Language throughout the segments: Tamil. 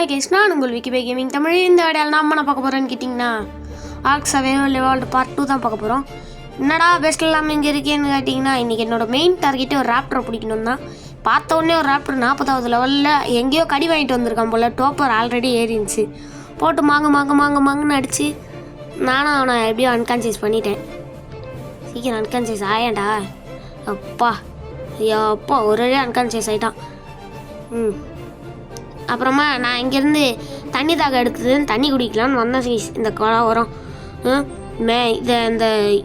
ஹாய் கேஸ், நான் உங்கள் விக்கிபே கேமிங் தமிழ். இந்த வீடியோவில் நம்ம என்ன பார்க்க போகிறோன்னு கேட்டிங்கன்னா ஆர்க் சர்வைவல் லெவல் பார்ட் 2 தான் பார்க்க போகிறோம். என்னடா பெஸ்ட் இல்லாமல் இங்கே இருக்கேன்னு கேட்டிங்கன்னா, இன்றைக்கி என்னோடய மெயின் டார்கெட்டே ஒரு ராப்டரை பிடிக்கணும் தான். பார்த்த உடனே ஒரு ராப்டர் 40வது லெவலில் எங்கேயோ கடி வாங்கிட்டு வந்திருக்கான் போல். டோப்பர் ஆல்ரெடி ஏறிடுச்சு. போட்டு மாங்குன்னு அடித்து நானும் அவனை எப்படியோ அன்கான்சியஸ் பண்ணிட்டேன். சீக்கிரம் அன்கான்சியஸ் ஆயாண்டா. அப்பா ஒரே அன்கான்சியஸ் ஆகிட்டான். அப்புறமா நான் இங்கேருந்து தண்ணி தாக எடுத்துன்னு தண்ணி குடிக்கலான்னு வந்தேன். இந்த குளம் வரும்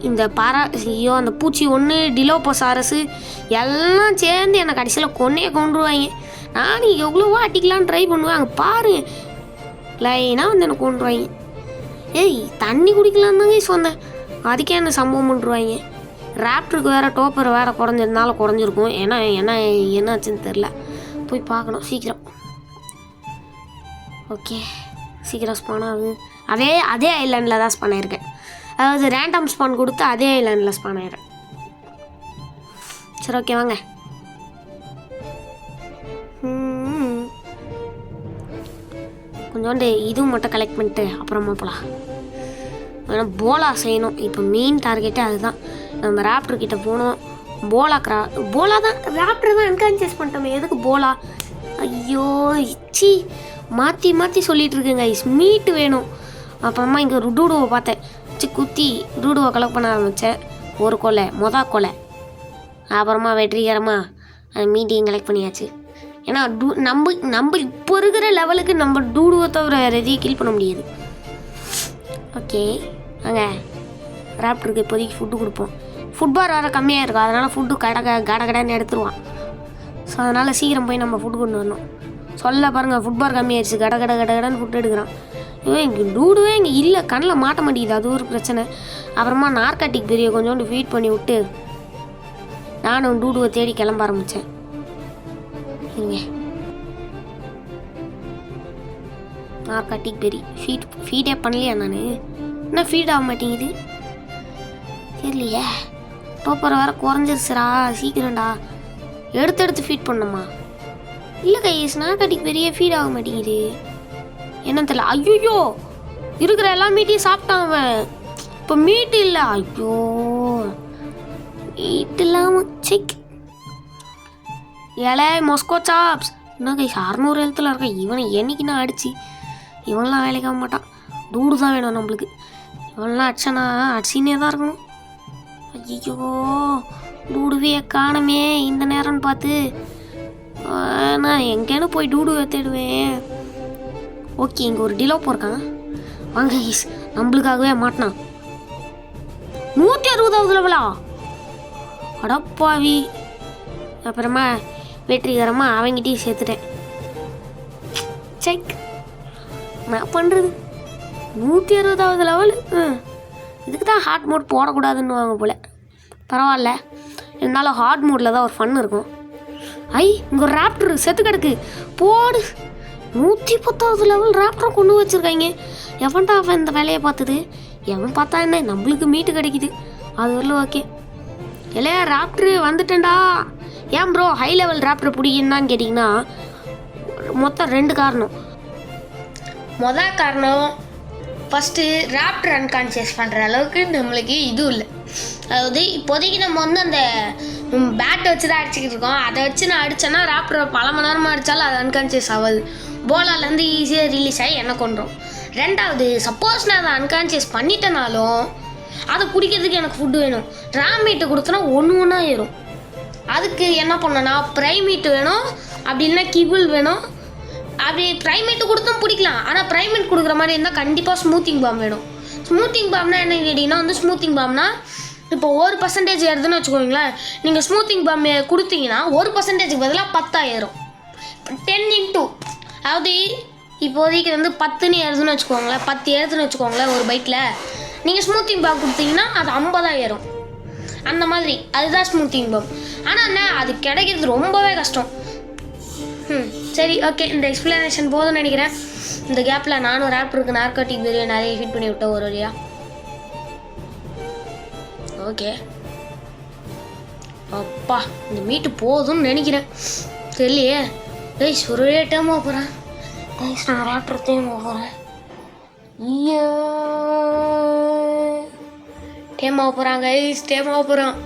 இந்த பாரா ஐயோ அந்த பூச்சி ஒன்று டிலோபோசாரஸு எல்லாம் சேர்ந்து என்னை கடைசியில் கொண்டுருவாங்க. நான் எவ்வளோவோ அடிக்கலான்னு ட்ரை பண்ணுவேன். அங்கே பாரு லைனாக வந்து என்னை கொண்டுருவாங்க. ஏய் தண்ணி குடிக்கலான்னு தாங்க சொன்னேன், அதுக்கே என்ன சம்பவம் பண்ணுருவாங்க. ராப்டருக்கு வேறு டோப்பர் வேறு குறைஞ்சிருந்தாலும் குறைஞ்சிருக்கும். ஏன்னா என்னாச்சுன்னு தெரில, போய் பார்க்கணும் சீக்கிரம். ஓகே சீக்கிரம் ஸ்பான் ஆகுது. அதே ஐலாண்டில் தான் ஸ்பான் ஆகிருக்கேன். அதாவது ரேண்டம் ஸ்பான் கொடுத்து அதே ஐலாண்டில் ஸ்பான் ஆகிடுறேன். சரி ஓகே வாங்க. கொஞ்சோண்டு இதுவும் மட்டும் கலெக்ட் பண்ணிட்டு அப்புறமா போகலாம். ஆனால் போலா செய்யணும். இப்போ மெயின் டார்கெட்டே அதுதான். நம்ம ராப்டர்கிட்ட போகணும். போலா தான் ராப்டர் தான் என்கான்சியஸ் பண்ணிட்டோமே, எதுக்கு போலா? ஐயோ இச்சி மாற்றி சொல்லிகிட்டு இருக்குங்க. மீட்டு வேணும். அப்புறமா இங்கே ஒரு டூடுவை பார்த்தேன். குத்தி டூடுவை கலெக்ட் பண்ண ஆரம்பித்தேன். ஒரு கொலை அப்புறமா வெற்றிகரமாக அந்த மீட்டையும் கலெக்ட் பண்ணியாச்சு. ஏன்னா நம்ம இப்போ இருக்கிற லெவலுக்கு நம்ம டூடுவை தவிர வேறு எதையும் கில் பண்ண முடியாது. ஓகே அங்கே ராப்டருக்கு இப்போதைக்கு ஃபுட்டு கொடுப்போம். ஃபுட்பார் வேறு கம்மியாக இருக்கும், அதனால் ஃபுட்டு கடன்னு எடுத்துருவான். ஸோ அதனால் சீக்கிரம் போய் நம்ம ஃபுட்டு கொண்டு வரணும். சொல்ல பாருங்கள், ஃபுட்பார் கம்மியாயிடுச்சு. கடன்னு ஃபுட் எடுக்கிறான். இங்கே டூடுவே இங்கே இல்லை, கண்ணில் மாட்ட மாட்டேங்குது. அது ஒரு பிரச்சனை. அப்புறமா நார்காட்டிக் பெரிய கொஞ்சோண்டு ஃபீட் பண்ணி விட்டு நானும் டூடுவை தேடி கிளம்ப ஆரம்பித்தேன். இருங்க, நார்காட்டிக் பெரி ஃபீடே பண்ணலையா? நான் என்ன ஃபீட் ஆக மாட்டேங்குது தெரியலையே. டோப்பரை வேறு குறைஞ்சிருச்சுரா. சீக்கிரம்டா எடுத்து ஃபீட் பண்ணணுமா? இல்லை கைஸ், நார்காட்டிக் பெரிய ஃபீட் ஆக மாட்டேங்குது. என்னன்னு தெரியல. ஐயோ இருக்கிற எல்லா மீட்டையும் சாப்பிட்டான் அவன். இப்போ மீட்டு இல்லை. ஐயோ மீட்டு இல்லாமல் செக் ஏழை மொஸ்கோ சாப்ஸ். என்ன கைஸ் 600 எழுத்துல இருக்க இவனை என்னைக்கு நான் அடிச்சு இவன்லாம் வேலைக்காக மாட்டான். டூடு தான் வேணும் நம்மளுக்கு. இவன்லாம் அடிச்சானா அடிச்சின்னே தான் இருக்கணும். ஐயோ டூடுவே காணமே இந்த நேரம்னு பார்த்து நான் எங்கேன்னு போய் டூடுவை தேடுவேன். ஓகே இங்கே ஒரு டிலோப்போ இருக்கான். வாங்க கைஸ், நம்மளுக்காகவே மாட்டினான். 160வது லெவலா? அடப்பாவி. அப்புறமா வெற்றிகரமாக அவங்கிட்டையும் சேர்த்துட்டேன். செக் நான் பண்ணுறது 160வது லெவலு. இதுக்கு தான் ஹார்ட் மோட் போடக்கூடாதுன்னு வாங்க போல். பரவாயில்ல, இருந்தாலும் ஹார்ட் மோடில் தான் ஒரு ஃபன் இருக்கும். இங்கே ஒரு ராப்டர் செத்து கிடக்கு. போடு 110வது லெவல் ராப்டரை கொண்டு வச்சுருக்காங்க. எவன்டா அவன் இந்த வேலையை பார்த்தது? எவன் பார்த்தா என்ன, நம்மளுக்கு மீட்டு கிடைக்குது. அது வரல ஓகே. இல்லையா ராப்டரு வந்துட்டேன்டா. ஏன் ப்ரோ ஹை லெவல் ராப்டர் பிடிக்குன்னான்னு கேட்டிங்கன்னா, மொத்தம் 2 காரணம். மொதல் காரணம், ஃபஸ்ட்டு ராப்டர் அன்கான்சியஸ் பண்ணுற அளவுக்கு நம்மளுக்கு இதுவும் இல்லை. அதாவது இப்போதைக்கு நம்ம வந்து அந்த பேட்டை வச்சு தான் அடிச்சுக்கிட்டு இருக்கோம். அதை வச்சு நான் அடித்தேன்னா ராப்டரை பல மணி நேரமாக அடித்தாலும் அது அன்கான்சியஸ் ஆகாது. போலாலேருந்து ஈஸியாக ரிலீஸ் ஆகி என்ன கொண்டுரும். ரெண்டாவது, சப்போஸ் நான் அதை அன்கான்சியஸ் பண்ணிட்டேனாலும் அதை பிடிக்கிறதுக்கு எனக்கு ஃபுட்டு வேணும். ராமீட்டை கொடுத்தனா ஒன்று ஏறும். அதுக்கு என்ன பண்ணனா ப்ரைமீட்டு வேணும், அப்படி இல்லைன்னா கிபிள் வேணும். அப்படி ப்ரைமேட்டு கொடுத்தும் பிடிக்கலாம். ஆனால் ப்ரைமேட் கொடுக்குற மாதிரி இருந்தால் கண்டிப்பாக ஸ்மூத்திங் பாம் வேணும். ஸ்மூத்திங் பாம்னா என்ன கேட்டிங்கன்னா வந்து ஸ்மூத்திங் பாம்னா இப்போ 1% ஏறுதுன்னு வச்சுக்கோங்களேன். நீங்கள் ஸ்மூத்திங் பாம் கொடுத்தீங்கன்னா 1%க்கு பதிலாக 10 ஏறும். 10 அதாவது இப்போதைக்கு வந்து 10ன்னு ஏறுதுன்னு வச்சுக்கோங்களேன். 10 ஏறுதுன்னு வச்சுக்கோங்களேன் ஒரு பைக்கில். நீங்கள் ஸ்மூத்திங் பாம் கொடுத்தீங்கன்னா அது 50 ஏறும். அந்த மாதிரி அதுதான் ஸ்மூத்திங் பாம். ஆனால் என்ன அது கிடைக்கிறது ரொம்பவே கஷ்டம். சரி ஓகே, இந்த எக்ஸ்பிளனேஷன் போதும்னு நினைக்கிறேன். இந்த கேப்பில் நானும் ராப்டருக்கு நார்காட்டிக் பெரிய நிறைய ஹிட் பண்ணி விட்டேன் ஒரு வழியா. ஓகே அப்பா இந்த மீட்டு போதும்னு நினைக்கிறேன். தெரியலையே கைஸ், ஒரு டைமாக போகிறேன். கைஸ் நான் ராப்டர்த்தையும் போகிறேன். டேம் ஆக போகிறான் கைஸ், டேம் ஆக போகிறான்.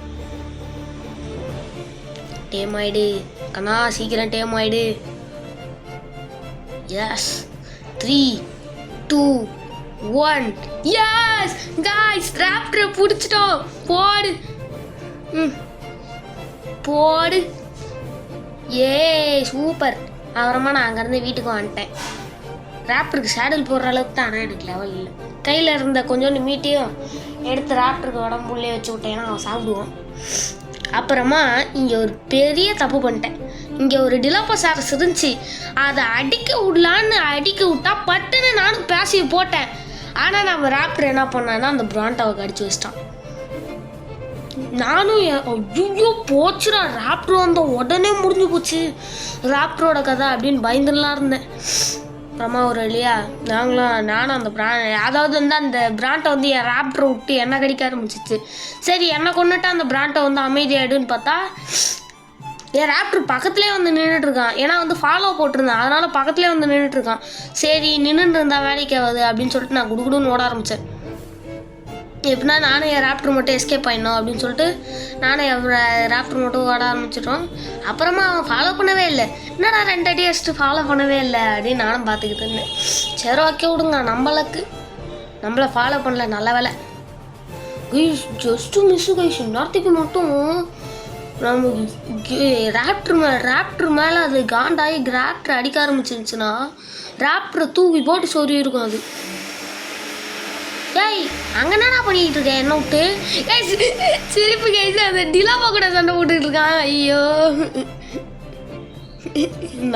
டேம் ஆயிடு கண்ணா, சீக்கிரம் டேம் ஆயிடு. எஸ் 3 2 1 எஸ் கைஸ் ராப்டரை பிடிச்சிட்டோம். போடு போடு. ஏ சூப்பர். அப்புறமா நான் அங்கேருந்து வீட்டுக்கு வந்துட்டேன். ராப்டருக்கு சேடல் போடுற அளவுக்கு தான், ஆனால் எனக்கு லெவல் இல்லை. கையில் இருந்த கொஞ்சோண்டு மீட்டையும் எடுத்து ராப்டருக்கு உடம்புள்ளே வச்சு விட்டேன்னா அவன் சாப்பிடுவான். அப்புறமா இங்கே ஒரு பெரிய தப்பு பண்ணிட்டேன். இங்கே ஒரு டிலோபோசாரஸ் இருந்துச்சு, அதை அடிக்க விடலான்னு அடிக்க விட்டா பட்டுன்னு நானும் பேசிய போட்டேன். ஆனால் நம்ம ராப்டர் என்ன பண்ணான்னா அந்த பிராண்டாவை கடிச்சு வச்சிட்டான். நானும் ஐயோ போச்சுடா, ராப்டர் வந்த உடனே முடிஞ்சு போச்சு ராப்டரோட கதை அப்படின்னு பயந்துலாம் இருந்தேன். அப்புறமா ஒரு இல்லையா நானும் அந்த அதாவது வந்து அந்த பிராண்டை வந்து என் ராப்டரை விட்டு என்ன கடிக்க ஆரம்பிச்சிச்சு. சரி என்னை கொண்டுட்டு அந்த பிராண்டை வந்து அமைதியாயிடுன்னு பார்த்தா என் ராப்டர் பக்கத்துலேயே வந்து நின்றுட்டுருக்கான். ஏன்னா வந்து ஃபாலோ போட்டிருந்தேன், அதனால் பக்கத்துலேயே வந்து நின்றுட்டுருக்கான். சரி நின்றுட்டு இருந்தா வேலைக்கு ஆகுது அப்படின்னு சொல்லிட்டு நான் குடுகுடுன்னு ஓட ஆரம்பித்தேன். எப்படின்னா நானும் என் ராப்டர் மட்டும் எஸ்கேப் ஆயிடணும் அப்படின்னு சொல்லிட்டு நானும் என் ராப்டர் மட்டும் ஓட ஆரம்பிச்சிட்டோம். அப்புறமா அவன் ஃபாலோ பண்ணவே இல்லை. என்னடா 2 அடி அடிச்சுட்டு ஃபாலோ பண்ணவே இல்லை அப்படின்னு நானும் பார்த்துக்கிட்டு இருந்தேன். சரி ஓகே விடுங்க, நம்மளை ஃபாலோ பண்ணல, நல்ல வேலை. Just miss guys. நேரத்துக்கு மட்டும் நமக்கு ராப்டர் மேலே அது காண்டாகி ராப்டர் அடிக்க ஆரம்பிச்சிருந்துச்சுன்னா ராப்டரை தூக்கி போட்டு சொறி இருக்கும் அது. ஏய் அங்கே என்னடா பண்ணிக்கிட்டு இருக்கேன் என்ன விட்டு? சிரிப்பு கைஸ், அந்த டிலாமா கூட சண்டை போட்டுக்கிட்டு இருக்கான். ஐயோ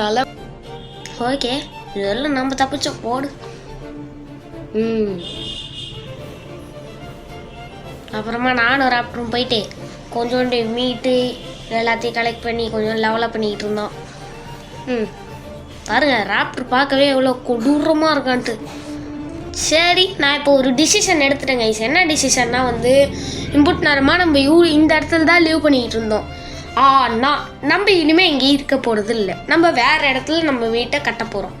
நல்லா ஓகே, இதெல்லாம் நம்ம தப்பிச்ச போடு. அப்புறமா நானும் ராப்டரும் போயிட்டு கொஞ்சோண்டு மீட்டு எல்லாத்தையும் கலெக்ட் பண்ணி கொஞ்சம் லெவலப் பண்ணிக்கிட்டு இருந்தோம். பாருங்க ராப்டர் பார்க்கவே எவ்வளோ கொடூரமாக இருக்கான்ட்டு. சரி நான் இப்போ ஒரு டிசிஷன் எடுத்துட்டேங்க கைஸ். என்ன டிசிஷன்னா வந்து இம்புட் நேரமாக நம்ம இந்த இடத்துல தான் லீவ் பண்ணிக்கிட்டு இருந்தோம். ஆனால் நம்ம இனிமேல் இங்கே இருக்க போகிறது இல்லை, நம்ம வேறு இடத்துல நம்ம வீட்டை கட்ட போகிறோம்.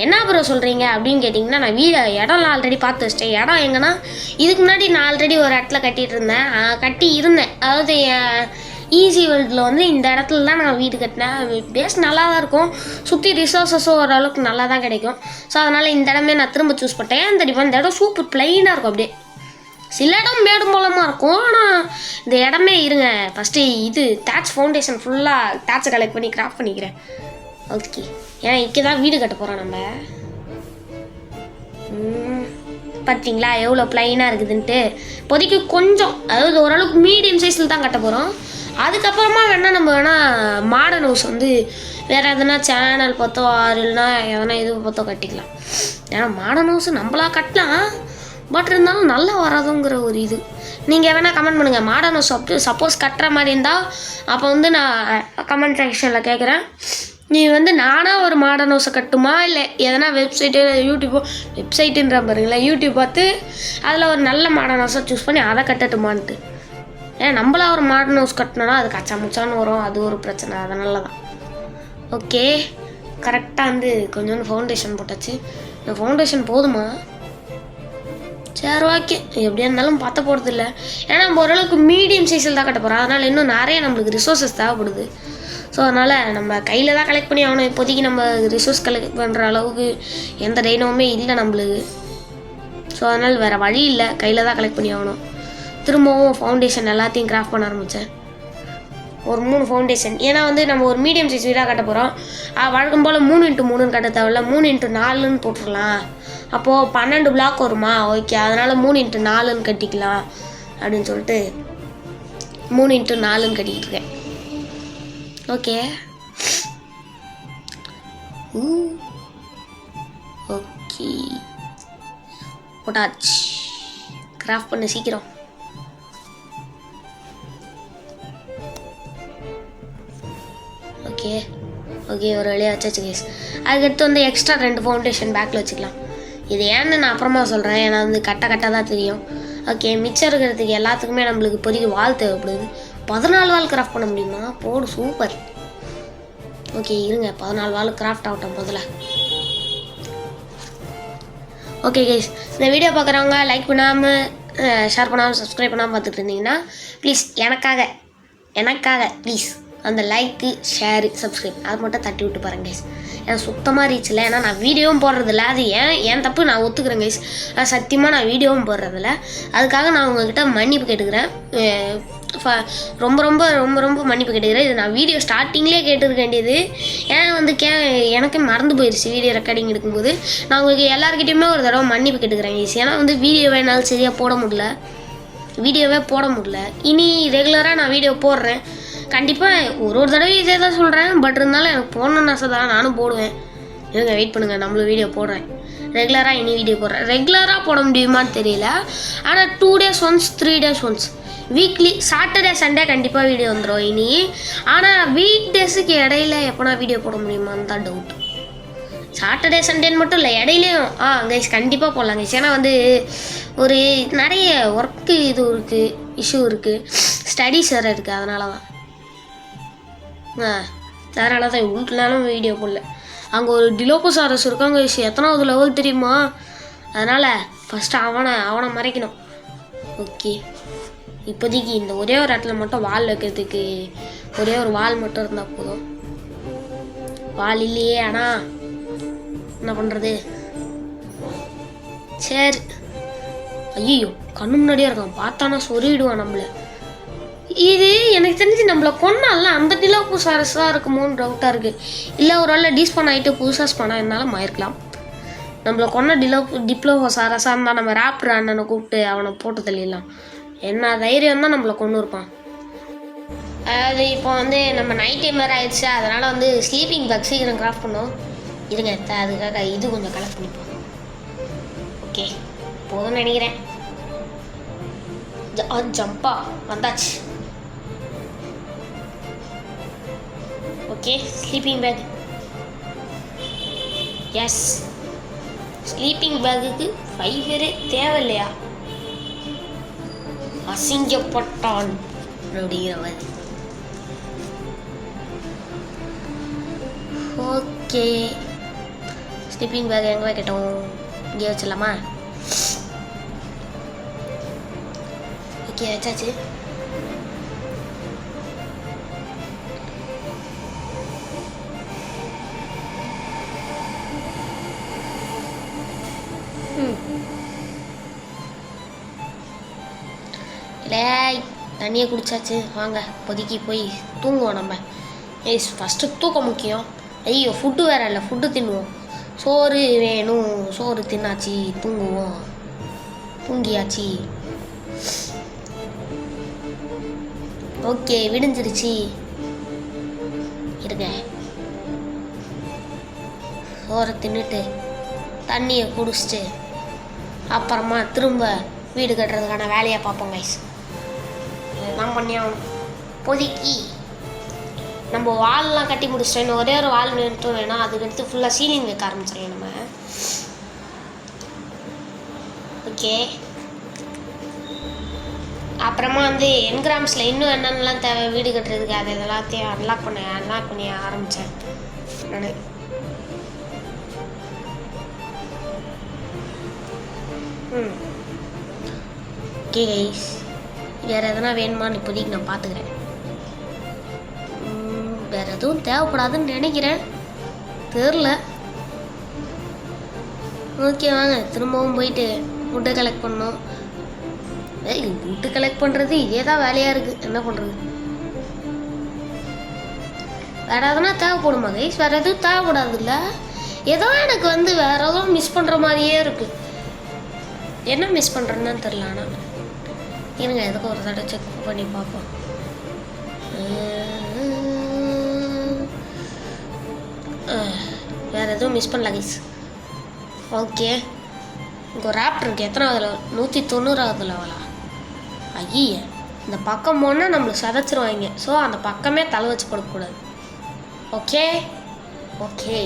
என்ன ப்ரோ சொல்கிறீங்க அப்படின்னு கேட்டிங்கன்னா, நான் இடம்லாம் ஆல்ரெடி பார்த்து வச்சிட்டேன். இடம் எங்கன்னா இதுக்கு முன்னாடி நான் ஆல்ரெடி ஒரு இடத்துல கட்டி இருந்தேன். அதாவது ஈஸி வேர்ல்டில் வந்து இந்த இடத்துல தான் நான் வீடு கட்டினேன். பேஸ் நல்லா தான் இருக்கும், சுற்றி ரிசோர்ஸஸும் ஓரளவுக்கு நல்லா தான் கிடைக்கும். ஸோ அதனால் இந்த இடமே நான் திரும்ப சூஸ் பண்ணிட்டேன். ஏன் தெரியுமா, இந்த இடம் சூப்பர் பிளைனாக இருக்கும். அப்படியே சில இடம் மேடு மூலமாக இருக்கும், ஆனால் இந்த இடமே இருங்க ஃபஸ்ட்டு இது டேட்ச் ஃபவுண்டேஷன் ஃபுல்லாக டேட்சை கலெக்ட் பண்ணி கிராஃப்ட் பண்ணிக்கிறேன். ஓகே, ஏன்னா இங்கே தான் வீடு கட்ட போகிறோம் நம்ம. பார்த்தீங்களா எவ்வளோ பிளைனாக இருக்குதுன்ட்டு. இப்போதைக்கு கொஞ்சம் அதாவது ஓரளவுக்கு மீடியம் சைஸில் தான் கட்ட போகிறோம். அதுக்கப்புறமா நம்ம மாடர்ன் ஹவுஸ் வந்து வேறு எதனா சேனல் பார்த்தோ இல்லைனா எதனா இது பார்த்தோ கட்டிக்கலாம். ஏன்னா மாடர்ன் ஹவுஸ் நம்மளா கட்டலாம், பட் இருந்தாலும் நல்லா வராதுங்கிற ஒரு இது. நீங்கள் வேணால் கமெண்ட் பண்ணுங்கள், மாடர்ன் ஹவுஸ் சப்போஸ் கட்டுற மாதிரி இருந்தால் அப்போ வந்து நான் கமெண்ட் செக்ஷனில் கேட்குறேன். நீ வந்து நானாக ஒரு மாடர்ன் ஹவுஸை கட்டுமா இல்லை எதனா வெப்சைட்டுன்ற பாருங்களேன் யூடியூப் பார்த்து அதில் ஒரு நல்ல மாடர்ன் ஹவுஸை சூஸ் பண்ணி அதை கட்டட்டுமான்ட்டு. ஏன்னா நம்மளா ஒரு மாடர்ன் ஹவுஸ் கட்டினோன்னா அது கச்சா முச்சான்னு வரும், அது ஒரு பிரச்சனை. அதனால தான். ஓகே கரெக்டாக வந்து கொஞ்சோண்டு ஃபவுண்டேஷன் போட்டாச்சு. இந்த ஃபவுண்டேஷன் போதுமா? சரி ஓகே, எப்படியா இருந்தாலும் பார்த்த போகிறது இல்லை. ஏன்னா நம்ம ஓரளவுக்கு மீடியம் சைஸில் தான் கட்ட போகிறோம். அதனால் இன்னும் நிறைய நம்மளுக்கு ரிசோர்ஸஸ் தேவைப்படுது. ஸோ அதனால் நம்ம கையில் தான் கலெக்ட் பண்ணி ஆகணும். இப்போதைக்கு நம்ம ரிசோர்ஸ் கலெக்ட் பண்ணுற அளவுக்கு எந்த டைனோவுமே இல்லை நம்மளுக்கு. ஸோ அதனால் வேறு வழி இல்லை, கையில் தான் கலெக்ட் பண்ணி ஆகணும். திரும்பவும் ஃபவுண்டேஷன் எல்லாத்தையும் கிராஃப்ட் பண்ண ஆரம்பித்தேன். ஒரு 3 ஃபவுண்டேஷன். ஏன்னா வந்து நம்ம ஒரு மீடியம் சைஸ் வீடாக கட்ட போகிறோம். வழக்கம் போல் 3x3 கட்ட தேவையில்ல, 3x4 போட்டுடலாம். அப்போது 12 பிளாக் வருமா? ஓகே, அதனால் 3x4 கட்டிக்கலாம் அப்படின்னு சொல்லிட்டு 3x4 கட்டிக்கிட்டு இருக்கேன். ஓகே ஓகே போட்டாச்சு. கிராஃப்ட் பண்ண சீக்கிரம். ஓகே ஓகே ஒரு வழியாக வச்சாச்சு கேஸ். அதுக்கடுத்து வந்து எக்ஸ்ட்ரா 2 ஃபவுண்டேஷன் பேக்கில் வச்சுக்கலாம். இது ஏன்னு நான் அப்புறமா சொல்கிறேன், ஏன்னா வந்து கட்ட தான் தெரியும். ஓகே மிச்சம் இருக்கிறதுக்கு எல்லாத்துக்குமே நம்மளுக்கு இப்போதைக்கு வால் தேவைப்படுது. 14 வால் கிராஃப்ட் பண்ண முடியுமா? போடு சூப்பர். ஓகே இருங்க 14 வால் கிராஃப்ட் ஆகட்டும் முதல்ல. ஓகே கைஸ், இந்த வீடியோ பார்க்குறவங்க லைக் பண்ணாமல் ஷேர் பண்ணாமல் சப்ஸ்கிரைப் பண்ணாமல் பார்த்துட்டு இருந்தீங்கன்னா ப்ளீஸ் எனக்காக ப்ளீஸ் அந்த லைக்கு ஷேரு சப்ஸ்கிரைப் அது மட்டும் தட்டி விட்டு பாருங்க கைஸ். ஏன்னா சுத்தமாக ரீச் இல்லை. ஏன்னா நான் வீடியோவும் போடுறதில்ல. அது ஏன் தப்பு நான் ஒத்துக்கிறேன் கைஸ். சத்தியமாக நான் வீடியோவும் போடுறதில்ல. அதுக்காக நான் உங்கள்கிட்ட மன்னிப்பு கேட்டுக்கிறேன். ரொம்ப ரொம்ப ரொம்ப ரொம்ப மன்னிப்பு கேட்டுக்கிறேன். இது நான் வீடியோ ஸ்டார்டிங்லேயே கேட்டுருக்க வேண்டியது. ஏன் வந்து எனக்கு மறந்து போயிடுச்சு வீடியோ ரெக்கார்டிங் எடுக்கும்போது. நான் உங்களுக்கு எல்லாருக்கிட்டையுமே ஒரு தடவை மன்னிப்பு கேட்டுக்கிறேன் கைஸ். ஏன்னா வந்து வீடியோவை என்னால் சரியாக போட முடியல. இனி ரெகுலராக நான் வீடியோ போடுறேன். கண்டிப்பாக ஒரு தடவை இதே தான் சொல்கிறேன். பட் இருந்தாலும் எனக்கு போடணும்னு ஆசை தான். நானும் போடுவேன். இருங்க வெயிட் பண்ணுங்கள், நம்மளும் வீடியோ போடுறேன். இனி வீடியோ போடுறேன். ரெகுலராக போட முடியுமான்னு தெரியல. ஆனால் 2 days once 3 days once weekly Saturday Sunday கண்டிப்பாக வீடியோ வந்துடும் இனி. ஆனால் வீக் டேஸுக்கு இடையில எப்போனா வீடியோ போட முடியுமான்னு தான் டவுட். சாட்டர்டே சண்டேன்னு மட்டும் இல்லை, இடையிலையும் கைஸ் கண்டிப்பாக போடலாம் கைஸ். ஏன்னா வந்து ஒரு நிறைய ஒர்க்கு இஷ்யூ இருக்குது, ஸ்டடீஸ் வேறு இருக்குது. அதனால தான் வீட்டுலாலும் வீடியோ போடல. அங்கே ஒரு டிலோபோசாரஸ் இருக்காங்க கைஸ். எத்தனாவது லெவல் தெரியுமா? அதனால் ஃபஸ்ட்டு அவனை மறைக்கணும். ஓகே, இப்போதைக்கு இந்த ஒரே ஒரு இடத்துல மட்டும் வால் வைக்கிறதுக்கு ஒரே ஒரு வால் மட்டும் இருந்தால் போதும். வால் இல்லையே, ஆனால் என்ன பண்ணுறது? சரி. ஐயோ, கண்ணு முன்னாடியே இருக்கான். பார்த்தானா சொருவிடுவான் நம்மளை. இது எனக்கு தெரிஞ்சு நம்மளை கொன்னால அந்த டிலோபோசாரஸ் தான் இருக்குமோன்னு டவுட்டாக இருக்குது. இல்லை ஒரு வேளை டீஸ்பான் ஆகிட்டு புதுசாக ஸ்பானாக இருந்தாலும் ஆயிருக்கலாம். நம்மளை கொன்ன டிப்ளோபோசாரஸாக இருந்தால் நம்ம ராப்டர் அண்ணனை கூப்பிட்டு அவனை போட்டு தள்ளிடலாம். என்ன தைரியம் தான் நம்மளை கொண்டு இருப்பான். அதாவது இப்போ வந்து நம்ம நைட் டைம் வேறு ஆயிடுச்சு. அதனால் வந்து ஸ்லீப்பிங் பேக் சீக்கிரம் கிராஃப்ட் பண்ணோம். இருங்க, அதுக்காக இது கொஞ்சம் கலெக்ட் பண்ணிப்போம். ஓகே, போதும்னு நினைக்கிறேன். ஜம்பா வந்தாச்சு. Okay, sleeping bag. Yes, sleeping பேக்குக்கு ஃபைபரே தேவையில்லையா? அசிங்கப்பட்டான் அப்படிங்கிற மாதிரி. ஓகே, ஸ்லீப்பிங் பேக் எங்கே வைக்கட்டும்? இங்கே வச்சிடலாமா? ஓகே, வச்சாச்சு. இல்லை, தண்ணியை குடிச்சாச்சு. வாங்க இப்போதைக்கு போய் தூங்குவோம் நம்ம. ஃபஸ்ட்டு தூக்கம் முக்கியம். ஐயோ, ஃபுட்டு வேறு இல்லை, ஃபுட்டு தின்னுவோம். சோறு வேணும், சோறு தின்னாச்சு, தூங்குவோம். தூங்கியாச்சு. ஓகே, விடிஞ்சிருச்சு. இருங்க, சோறை தின்னுட்டு தண்ணியை குடிச்சிட்டு அப்புறமா திரும்ப வீடு கட்டுறதுக்கான வேலையை பார்ப்போம் கைஸ். நான் பண்ணியாகணும். இப்போதைக்கு நம்ம வால்லாம் கட்டி முடிச்சிட்டோம். ஒரே ஒரு வால் நின்றுட்டும் வேணும். அதுக்கடுத்து ஃபுல்லாக சீலிங் வைக்க ஆரம்பிச்சிடலாம் நம்ம. ஓகே, அப்புறமா வந்து என்கிராம்ஸில் இன்னும் என்னென்னலாம் தேவை வீடு கட்டுறதுக்கு அது எல்லாத்தையும் அன்லாக் பண்ணி ஆரம்பித்தேன் நான். ஓகே கைஸ், வேறு எதனா வேணுமான்னு இப்போதைக்கு நான் பார்த்துக்கிறேன். வேறு எதுவும் தேவைப்படாதுன்னு நினைக்கிறேன், தெரில. ஓகே, வாங்க திரும்பவும் போயிட்டு ஃபுட்டை கலெக்ட் பண்ணோம். ஃபுட்டு கலெக்ட் பண்ணுறது இதே தான் வேலையாக இருக்குது. என்ன பண்ணுறது? வேறு எதனா தேவைப்படுமா கைஸ்? வேறு எதுவும் தேவைப்படாது இல்லை? ஏதோ எனக்கு வந்து வேறு எதுவும் மிஸ் பண்ணுற மாதிரியே இருக்குது. என்ன மிஸ் பண்ணுறேன்னு தெரில. ஆனால் இருங்க, எதுக்கு ஒரு தடவை செக் பண்ணி பார்ப்போம். வேறு எதுவும் மிஸ் பண்ணல கைஸ். ஓகே, இங்கே ஒரு ராப்டர் இருக்குது. எத்தனாவது லெவல்? 190வது லெவலா? ஐய, இந்த பக்கம் போனால் நம்மளுக்கு சதைச்சிருவாங்க. ஸோ அந்த பக்கமே தலை வச்சு கொடுக்கக்கூடாது. Okay okay.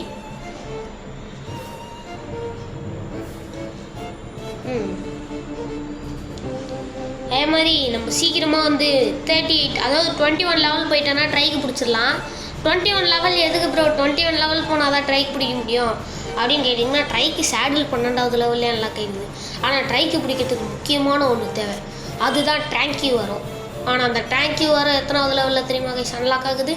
அதே மாதிரி நம்ம சீக்கிரமாக வந்து 38 அதாவது 21 லெவல் போயிட்டோன்னா ட்ரைக்கு பிடிச்சிடலாம். 21 லெவல் எதுக்கு ப்ரோ? 21 லெவல் போனால் தான் ட்ரைக் பிடிக்க முடியும். அப்படின்னு கேட்டிங்கன்னா ட்ரைக்கு சேடில் 12வது லெவல்லே அன்லாக் ஆகிடுது. ஆனால் ட்ரைக்கு பிடிக்கிறதுக்கு முக்கியமான ஒன்று தேவை, அதுதான் டேங்க்யூ வரும். ஆனால் அந்த டேங்க்யூ வர எத்தனாவது லெவலில் தெரியுமா கைஸ் அன்லாக் ஆகுது?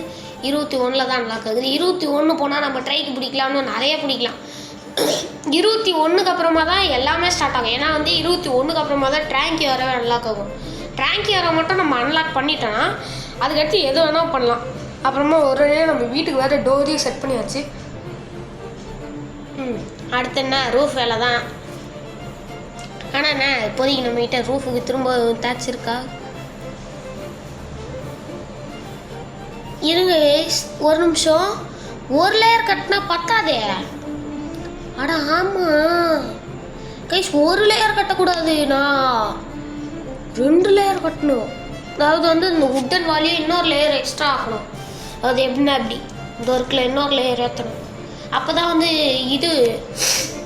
21 தான் அன்லாக் ஆகுது. 21 போனால் நம்ம ட்ரைக்கு பிடிக்கலாம்னு நிறைய பிடிக்கலாம். 21க்கு அப்புறமா தான் எல்லாமே ஸ்டார்ட் ஆகும். ஏன்னா வந்து 21க்கு அப்புறமா தான் டேங்க்யூ வரவே அன்லாக் ஆகும். டேங்க்யூ வர மட்டும் நம்ம அன்லாக் பண்ணிட்டோன்னா அதுக்கடுத்து எது வேணால் பண்ணலாம். அப்புறமா ஒரு நம்ம வீட்டுக்கு வேறு டோரையும் செட் பண்ணியாச்சு. அடுத்து என்ன ரூஃப் வேலை தான். ஆனால் என்ன இப்போதைக்கு நம்மகிட்ட ரூஃபுக்கு திரும்ப டேக்ஸ் இருக்கா? இருங்க ஒரு நிமிஷம், ஒரு லேயர் கட்டினா பத்தாதே. அட ஆமாம் கைஸ், ஒரு லேயர் கட்டக்கூடாது, நான் 2 லேயர் கட்டணும். அதாவது வந்து இந்த உட்டன் வாலியும் இன்னொரு லேயர் எக்ஸ்ட்ரா ஆகணும். அது எப்படின்னா அப்படி இந்த ஒர்க்கில் இன்னொரு லேயர் ஏற்றணும். அப்போ தான் வந்து இது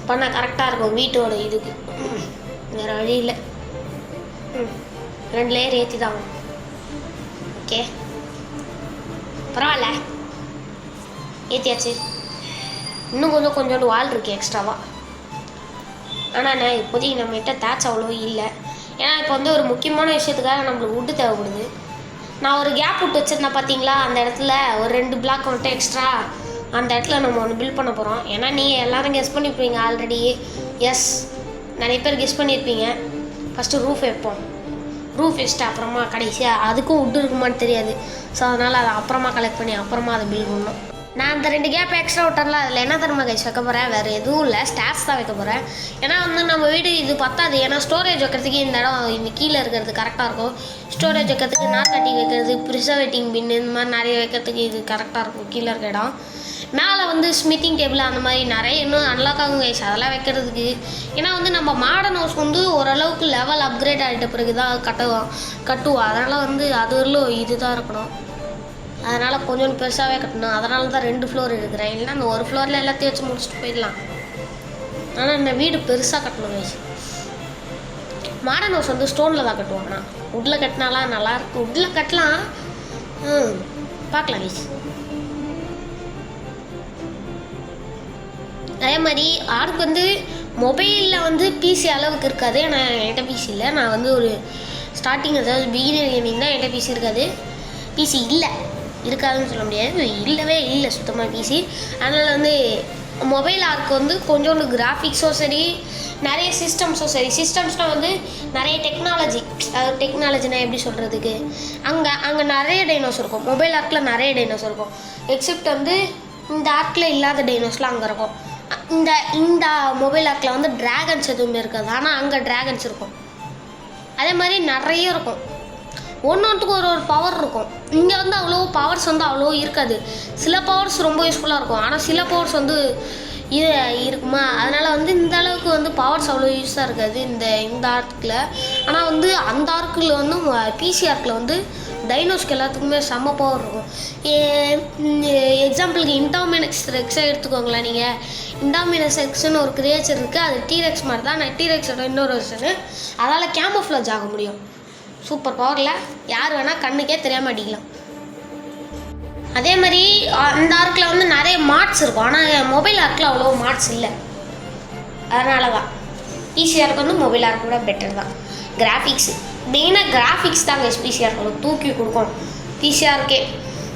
பண்ண கரெக்டாக இருக்கும் வீட்டோட இதுக்கு. வேறு வழி இல்லை. 2 லேயர் ஏற்றி தான். ஓகே பரவாயில்ல, ஏற்றியாச்சு. இன்னும் கொஞ்சோண்டு வால் இருக்குது எக்ஸ்ட்ராவாக. ஆனால் நான் இப்போதைக்கு நம்மகிட்ட தேட்ச் அவ்வளோ இல்லை. ஏன்னா இப்போ வந்து ஒரு முக்கியமான விஷயத்துக்காக நம்மளுக்கு வுட்டு தேவைப்படுது. நான் ஒரு கேப் விட்டு வச்சுருந்தேன் பார்த்தீங்களா, அந்த இடத்துல ஒரு 2 பிளாக் வந்துட்டு எக்ஸ்ட்ரா அந்த இடத்துல நம்ம ஒன்று பில்ட் பண்ண போகிறோம். ஏன்னா நீங்கள் எல்லோரும் கெஸ் பண்ணியிருப்பீங்க ஆல்ரெடி. எஸ், நிறைய பேர் கெஸ் பண்ணியிருப்பீங்க. ஃபஸ்ட்டு ரூஃப் வைப்போம். ரூஃப் வச்சுட்டு அப்புறமா கடைசியாக அதுக்கும் வுட்டு இருக்குமான்னு தெரியாது. ஸோ அதனால் அதை அப்புறமா கலெக்ட் பண்ணி அப்புறமா அதை பில்ட் பண்ணணும். நான் அந்த 2 கேப் எக்ஸ்ட்ரா விட்டேன்ல, அதில் என்ன தரமா கைஸ் வைக்க போகிறேன், வேறு எதுவும் இல்லை, ஸ்டார்ஸ் தான் வைக்க போகிறேன். ஏன்னா வந்து நம்ம வீடு இது பத்தாது. ஏன்னா ஸ்டோரேஜ் வைக்கிறதுக்கு இந்த இடம் இந்த கீழே இருக்கிறது கரெக்டாக இருக்கும். ஸ்டோரேஜ் வைக்கிறதுக்கு நார்கட்டி வைக்கிறது, ப்ரிசர்வேட்டிங் பின் இந்த மாதிரி நிறைய வைக்கிறதுக்கு இது கரெக்டாக இருக்கும் கீழே இருக்க இடம். மேலே வந்து ஸ்மித்திங் டேபிள் அந்த மாதிரி நிறைய இன்னும் அன்லாக் ஆகும் கைஸ் அதெல்லாம் வைக்கிறதுக்கு. ஏன்னா வந்து நம்ம மாடர்ன் ஹவுஸ் வந்து ஓரளவுக்கு லெவல் அப்கிரேட் ஆகிட்ட பிறகு தான் கட்டுவோம். அதனால் வந்து அது வரலும் இது தான் இருக்கணும். அதனால் கொஞ்சம் பெருசாகவே கட்டணும். அதனால தான் 2 ஃப்ளோர் எடுக்கிறேன். இல்லைன்னா அந்த ஒரு ஃப்ளோரில் எல்லாத்தையும் வச்சு முடிச்சுட்டு போயிடலாம். ஆனால் இந்த வீடு பெருசாக கட்டணும் கைஸ். மாடர்ன் ஹவுஸ் வந்து ஸ்டோனில் தான் கட்டுவாங்கண்ணா. உட்டில் கட்டினாலாம் நல்லாயிருக்கும். உட்டில் கட்டலாம், பார்க்கலாம் கைஸ். அதே மாதிரி ஆர்க் வந்து மொபைலில் வந்து பிசி அளவுக்கு இருக்காது. ஆனால் என்கிட்ட பிசி இல்லை. நான் வந்து ஒரு ஸ்டார்டிங் அதாவது பிகினர் கேமிங் தான். என்கிட்ட பிசி இருக்காது. பிசி இல்லை, இருக்காதுன்னு சொல்ல முடியாது, இல்லவே இல்லை சுத்தமாக பிசி. அதனால் வந்து மொபைல் ஆர்க்கு வந்து கொஞ்சோண்டு கிராஃபிக்ஸோ சரி, நிறைய சிஸ்டம்ஸோ சரி. சிஸ்டம்ஸ்னால் வந்து நிறைய டெக்னாலஜி, அதாவது டெக்னாலஜினா எப்படி சொல்கிறதுக்கு, அங்கே நிறைய டைனோஸ் இருக்கும். மொபைல் ஆர்க்கில் நிறைய டைனோஸ் இருக்கும். எக்ஸப்ட் வந்து இந்த ஆர்க்கில் இல்லாத டைனோஸ்லாம் அங்கே இருக்கும். இந்த மொபைல் ஆர்க்கில் வந்து ட்ராகன்ஸ் எதுவுமே இருக்காது. ஆனால் அங்கே ட்ராகன்ஸ் இருக்கும். அதே மாதிரி நிறைய இருக்கும். ஒன்றுத்துக்கு ஒரு பவர் இருக்கும். இங்கே வந்து அவ்வளோ பவர்ஸ் வந்து அவ்வளோ இருக்காது. சில பவர்ஸ் ரொம்ப யூஸ்ஃபுல்லாக இருக்கும். ஆனால் சில பவர்ஸ் வந்து இது இருக்குமா, அதனால் வந்து இந்த அளவுக்கு வந்து பவர்ஸ் அவ்வளோ யூஸாக இருக்காது இந்த ஆர்க்கில். ஆனால் வந்து அந்த ஆர்க்கில் வந்து பிசி ஆர்க்கில் வந்து டைனோஸ்க்கு எல்லாத்துக்குமே செம்ம பவர் இருக்கும். எக்ஸாம்பிளுக்கு இன்டாமினஸ் ரெக்ஸை எடுத்துக்கோங்களேன். நீங்கள் இன்டாமினஸ் ரெக்ஸ்னு ஒரு கிரியேச்சர் இருக்குது. அது டீரெக்ஸ் மாதிரி தான். நான் டீரெக்ஸோட இன்னொரு வெர்ஷனு. அதால் கேமோஃப்ளேஜ் ஆக முடியும். சூப்பர் பவரில் யார் வேணால் கண்ணுக்கே தெரியாமல் அடிக்கலாம். அதே மாதிரி அந்த ஆர்க்கில் வந்து நிறைய மார்ட்ஸ் இருக்கும். ஆனால் மொபைல் ஆர்க்கில் அவ்வளோ மார்ட்ஸ் இல்லை. அதனால தான் பிசி ஆர்க் வந்து மொபைல் ஆர்க் கூட பெட்டர் தான். கிராஃபிக்ஸ் மெயினாக கிராஃபிக்ஸ் தாங்க பிசி ஆர்க் தூக்கி கொடுக்கும் பிசிஆர்க்கே.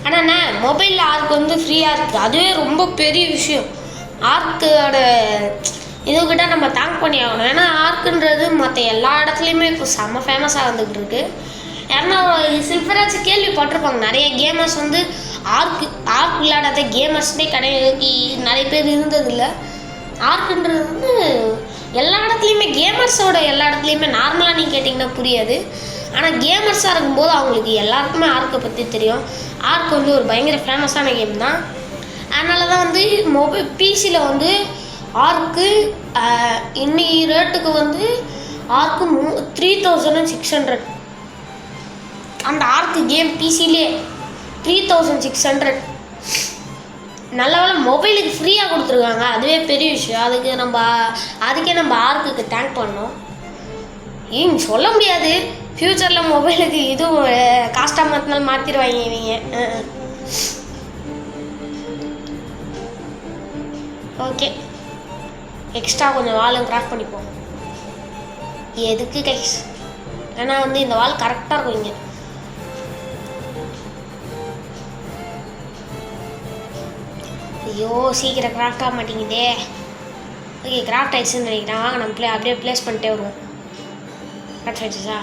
ஆனால் என்ன மொபைலில் ஆர்க் வந்து ஃப்ரீயாக இருக்குது. அதுவே ரொம்ப பெரிய விஷயம். ஆர்க்கோட இதுக்கிட்ட நம்ம தேங்க் பண்ணி ஆகணும். ஏன்னா ஆர்க்குன்றது மற்ற எல்லா இடத்துலையுமே இப்போ செம்ம ஃபேமஸாக வந்துக்கிட்டு இருக்கு. ஏன்னா சில்வராஜ் கேள்விப்பட்டிருப்பாங்க. நிறைய கேமர்ஸ் வந்து ஆர்க் விளையாடாத கேமர்ஸ்னே கிடையாது, நிறைய பேர் இருந்ததில்லை. ஆர்க்குன்றது வந்து எல்லா இடத்துலையுமே கேமர்ஸோட எல்லா இடத்துலையுமே நார்மலாக நீங்கள் கேட்டிங்கன்னா புரியாது. ஆனால் கேமர்ஸாக இருக்கும்போது அவங்களுக்கு எல்லாருக்குமே ஆர்க்கை பற்றி தெரியும். ஆர்க் வந்து ஒரு பயங்கர ஃபேமஸான கேம் தான். அதனால தான் வந்து பிசியில் வந்து ஆர்க்கு இன்னைக்கு ரேட்டுக்கு வந்து ஆர்க்கு 3600. அந்த ஆர்க்கு கேம் பிசிலே 3600. நல்ல வேலை மொபைலுக்கு ஃப்ரீயாக கொடுத்துருக்காங்க, அதுவே பெரிய விஷயம். அதுக்கே நம்ம ஆர்க்குக்கு தேங்க் பண்ணோம். ஏன் சொல்ல முடியாது, ஃப்யூச்சரில் மொபைலுக்கு இதுவும் காஸ்ட்டாக மாற்றினாலும் மாற்றிடுவாங்க இவங்க. ஓகே எக்ஸ்ட்ரா கொஞ்சம் வாலும் கிராஃப்ட் பண்ணிப்போம். எதுக்கு கைஸ்? ஏன்னா வந்து இந்த வால் கரெக்டாக இருக்கும் இங்கே. ஐயோ சீக்கிரம் கிராஃப்ட் ஆக மாட்டேங்குதே. ஓகே கிராஃப்ட் ஆயிடுச்சுன்னு நினைக்கிறேன். வாங்க நம்ம அப்படியே ப்ளேஸ் பண்ணிட்டே வருவோம். கிராஃப்ட் ஆயிடுச்சா?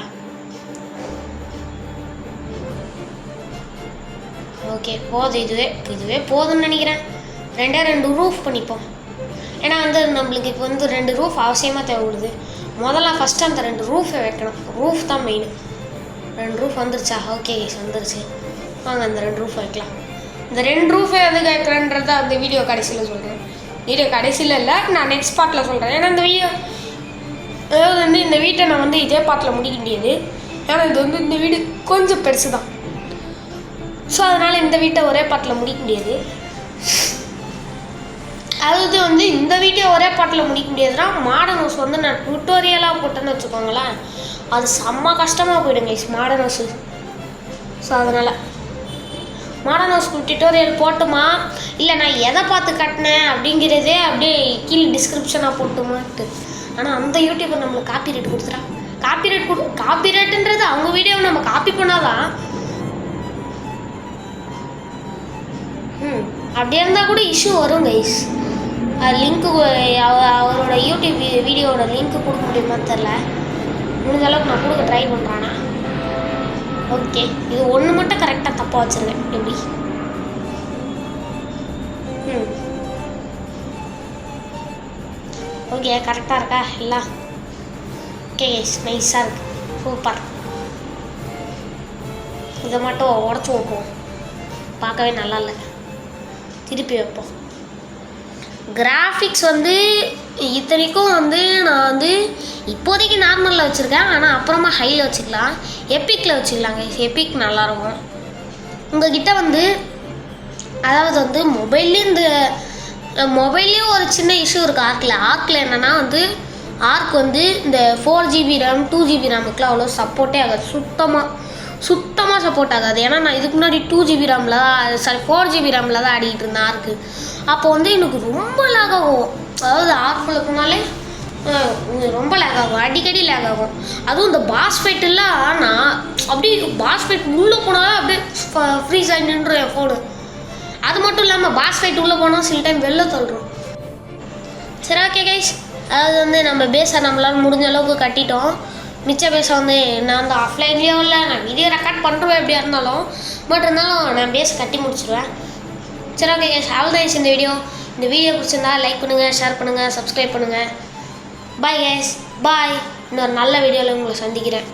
ஓகே போதும். இதுவே போதும்னு நினைக்கிறேன். 2 ரூஃப் பண்ணிப்போம். ஏன்னா வந்து நம்மளுக்கு இப்போ வந்து 2 ரூஃப் அவசியமாக தேவைப்படுது. முதல்ல ஃபஸ்ட்டு அந்த 2 ரூஃபை வைக்கணும். ரூஃப் தான் மெயின். 2 ரூஃப் வந்துருச்சா? ஓகே வந்துருச்சு. வாங்க அந்த 2 ரூஃப் வைக்கலாம். இந்த 2 ரூஃபை வந்து கேட்குறேன்றத அந்த வீடியோ கடைசியில் சொல்கிறேன். வீடியோ கடைசியில் இல்லை, நான் நெக்ஸ்ட் பார்ட்டில் சொல்கிறேன். ஏன்னா இந்த வீடியோ அதாவது வந்து இந்த வீட்டை நான் வந்து இதே பார்ட்டில் முடிக்க முடியாது. ஏன்னா இது வந்து இந்த வீடு கொஞ்சம் பெருசு தான். ஸோ அதனால் இந்த வீட்டை ஒரே பாட்டில் முடிக்க முடியாது. அதாவது வந்து இந்த வீட்டை ஒரே பாட்டில் முடிக்க முடியாதுன்னா மாடர்ன் ஹவுஸ் வந்து நான் டுட்டோரியலாக போட்டேன்னு வச்சுக்கோங்களேன், அது செம்ம கஷ்டமாக போயிடுங்க மாடர்ன் ஹவுஸு. ஸோ அதனால் மாடர்ன் ஹவுஸ்க்கு டுட்டோரியல் போட்டுமா இல்லை நான் எதை பார்த்து கட்டினேன் அப்படிங்கிறதே அப்படியே கீழே டிஸ்கிரிப்ஷனாக போட்டுமான்ட்டு. ஆனால் அந்த யூடியூபர் நம்மளுக்கு காப்பிரைட் கொடுத்துட்டான். காப்பிரைட்டுன்றது அவங்க வீடியோவை நம்ம காப்பி பண்ணாதான். அப்படியே இருந்தால் கூட இஷ்யூ வரும் கைஸ். லிங்க்கு அவரோட யூடியூப் வீடியோவோட லிங்க்கு கொடுக்க முடியுமான்னு தெரில. முடிஞ்ச அளவுக்கு நான் கொடுக்க ட்ரை பண்ணுறானா. ஓகே இது ஒன்று மட்டும் கரெக்டாக தப்பாக வச்சுருக்கேன். எப்படி ஓகே கரெக்டாக இருக்கா எல்லாம்? ஓகே கைஸ் நைஸாக இருக்குது. சூப்பர். இதை மட்டும் உடச்சி வைப்போம். பார்க்கவே நல்லா இல்லை. திருப்பி வைப்போம். கிராஃபிக்ஸ் வந்து இத்தனைக்கும் வந்து நான் வந்து இப்போதைக்கு நார்மலில் வச்சுருக்கேன். ஆனால் அப்புறமா ஹையில் வச்சுக்கலாம், எப்பிக்கில் வச்சுக்கலாங்க. எப்பிக் நல்லாயிருக்கும். உங்கள்கிட்ட வந்து அதாவது வந்து மொபைல்லேயும் ஒரு சின்ன இஷ்யூ இருக்குது. ஆர்க்கில் என்னென்னா வந்து ஆர்க் வந்து இந்த 4GB RAM 2GB ரேமுக்குலாம் அவ்வளோ சப்போர்ட்டே ஆகாது. சுத்தமாக சப்போர்ட் ஆகாது. ஏன்னா நான் இதுக்கு முன்னாடி 2GB ரேமில் தான் 4GB ரேமில் தான் ஆடிக்கிட்டு இருந்தேன் ஆர்க்கு. அப்போ வந்து எனக்கு ரொம்ப லேக் ஆகும். அதாவது ஆர்க்குள்ளே போனாலே ரொம்ப லேக் ஆகும், அடிக்கடி லேக் ஆகும். அதுவும் இந்த பாஸ் ஃபைட்டெல்லாம் நான் அப்படியே பாஸ் ஃபைட் உள்ளே போனாலும் அப்படியே ஃப்ரீஸ் ஆகி நின்று என் ஃபோனு. அது மட்டும் இல்லாமல் பாஸ் ஃபைட் உள்ளே போனால் சில டைம் வெளில தள்ளுறோம். சரி ஓகே கைஸ், அதாவது வந்து நம்ம பேஸை நம்மளால் முடிஞ்ச அளவுக்கு கட்டிட்டோம். மிச்ச பேஸை வந்து நான் வந்து ஆஃப்லைன்லேயோ இல்லை நான் வீடியோ ரெக்கார்ட் பண்ணுறேன் எப்படியா இருந்தாலும். பட் இருந்தாலும் நான் பேஸ் கட்டி முடிச்சிடுவேன். சரி ஓகே கைஸ், அவ்வளோதான் இந்த வீடியோ பிடிச்சிருந்தா லைக் பண்ணுங்கள், ஷேர் பண்ணுங்கள், சப்ஸ்கிரைப் பண்ணுங்கள். பாய் கைஸ், பாய். இன்னொரு நல்ல வீடியோவில் உங்களை சந்திக்கிறேன்.